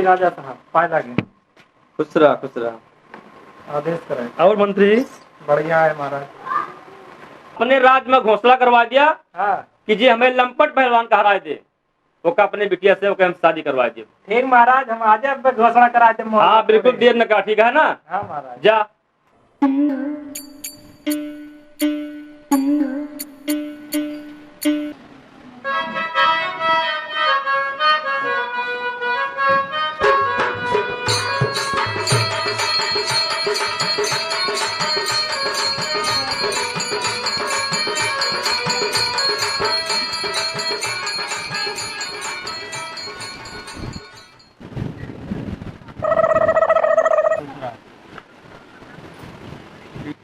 राजा साहब पाए लागे। खुश रहा खुश रहा। आदेश करें। और मंत्री बढ़िया है महाराज। अपने राज्य में घोषणा करवा दिया हाँ कि जी हमें लंपट पहलवान का हरा दे, वो का अपने बिटिया से वो हम शादी करवा दे। ठीक महाराज, हम आज घोषणा करा दे। हाँ बिल्कुल देर न का, ठीक है ना। हाँ महाराज। जा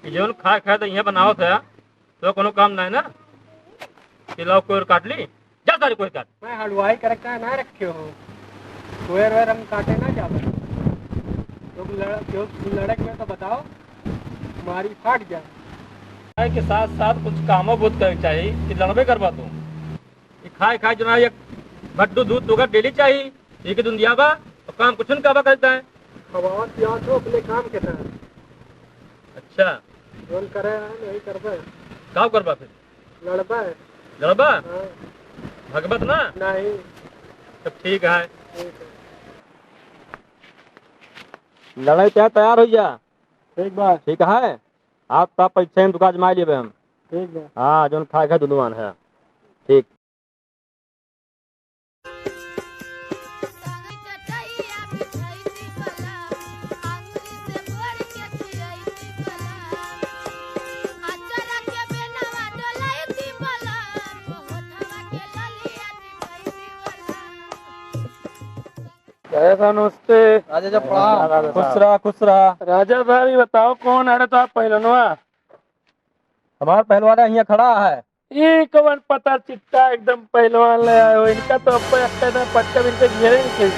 जीवन खाए खाए तो यहाँ बनाओ था तो कोनो काम ना है ना। खिलाओ कोई काट ली जा सारी कोई काट। मैं हलवाई करके ना रखे हो, कोयर वेर हम काटे ना जावे। तो लड़क में तो बताओ मारी फाट जाए। खाए के साथ साथ कुछ कामों बहुत करे चाहिए कि लड़बे करवा तू। खाए खाए जो ना एक भट्टू दूध तो डेली चाहिए, ये की दुनिया बा और काम कुछ नहीं काबा करता है। खवाओ पिया तो अपने काम के तरह। अच्छा जोन करे नहीं करबे। काम करवा फिर लड़बे। लड़बा हाँ। भगवत ना नहीं। तो ठीक है, ठीक है। लड़ाई क्या तैयार हो जा। ठीक बात। ठीक है, आप तब पैसे दुकान जमा लिए हम। ठीक है। हाँ जो खाए खाए दुकान है ठीक। नमस्ते राजा जब पढ़ा खुश रहा। राजा साहब ये बताओ कौन है तो आप पहलनवा। हमारा पहलवान यहाँ खड़ा है। ये कवन पता चिट्टा एकदम पहलवान ले आए हो। इनका तो अब पटका इनके घेरे नहीं खेल।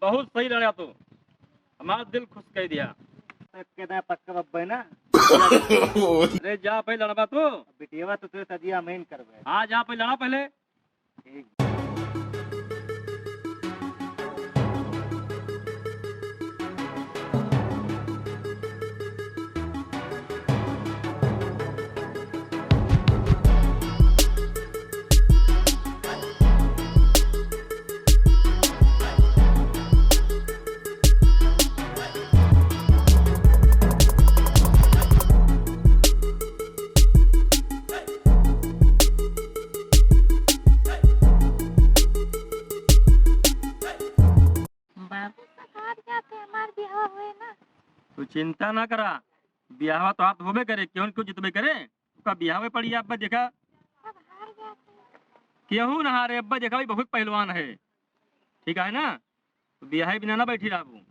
बहुत सही लड़ा तू, हमारा दिल खुश कर दिया। पक्का बब्बे ना। अरे जा पहले लड़बा तू। बिटिया तो तुझे सदिया मेन करबे। हाँ जा पहले लड़ा पहले। ठीक। तू चिंता ना करा, ब्याह तो आप होबे करे, क्यों क्यों जितबे करे उसका ब्याह पड़ी। अब्बा देखा केहू ना हारे, अब्बा देखा भी बहुत पहलवान है, ठीक है ना। तो ब्याह बिना ना बैठी रहू।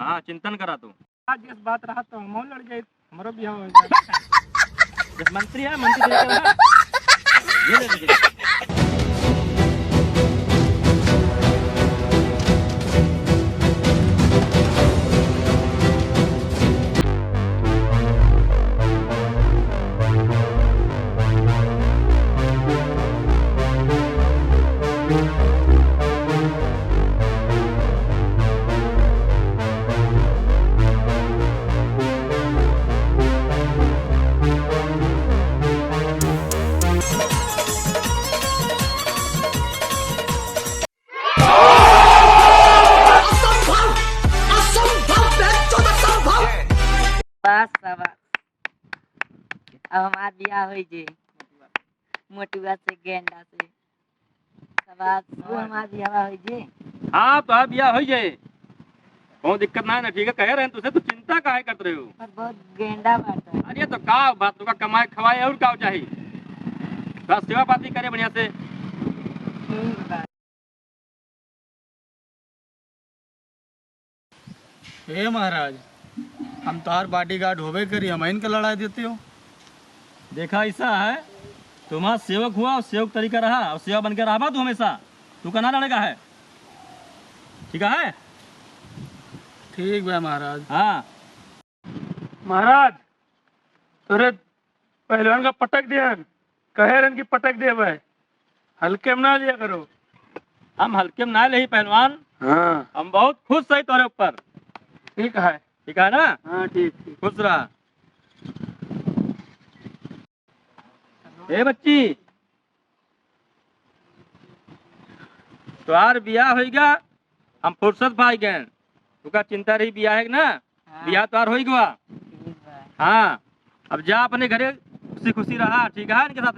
हाँ चिंतन करा तू। आज इस बात रहा तो हम लड़ गए, हमारा ब्याह हो जाए। मंत्री है मंत्री अब हमार बियाह हो जे मोटुआ से गेंडा से सब आज वो हमार बियाह हो जे। हाँ तो आप बिया हो जाए, कोई दिक्कत ना है ना, ठीक है कह रहे हैं तुझसे, तो चिंता काहे करते रहे हो। पर बहुत गेंडा बात है। अरे तो का बात तुका कमाए खवाए और का चाहिए, बस सेवा पाती करे बढ़िया से। ठीक बा। हे महाराज, हम तार बॉडीगार्ड होवे करी हम इनका लड़ा देते हो। देखा ऐसा है, तुम्हारा सेवक हुआ और सेवक तरीका रहा और सेवा बन के रहा तू हमेशा, तू का ना लड़ेगा है, ठीक है। ठीक है महाराज। हाँ महाराज तोरे पहलवान का पटक दिया, कहे रन की पटक दे भाई, हल्के में ना लिया करो। हम हल्के में ना ले पहलवान, हाँ हम बहुत खुश है तोरे ऊपर, ठीक है। ठीक है ना। हाँ ठीक ठीक। खुश रहा। ए बच्ची, तुम्हार बियाह होगा, हम फुर्सत पाई गए, तुका चिंता रही बियाह है ना। हाँ। बियाह तुम्हार हो गया। ठीक बा। हाँ अब जा अपने घरे खुशी खुशी रहा, ठीक है इनके साथ।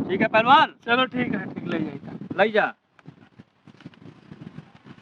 ठीक है पहलवान, चलो ठीक है, ठीक ले जाइए। ले जा।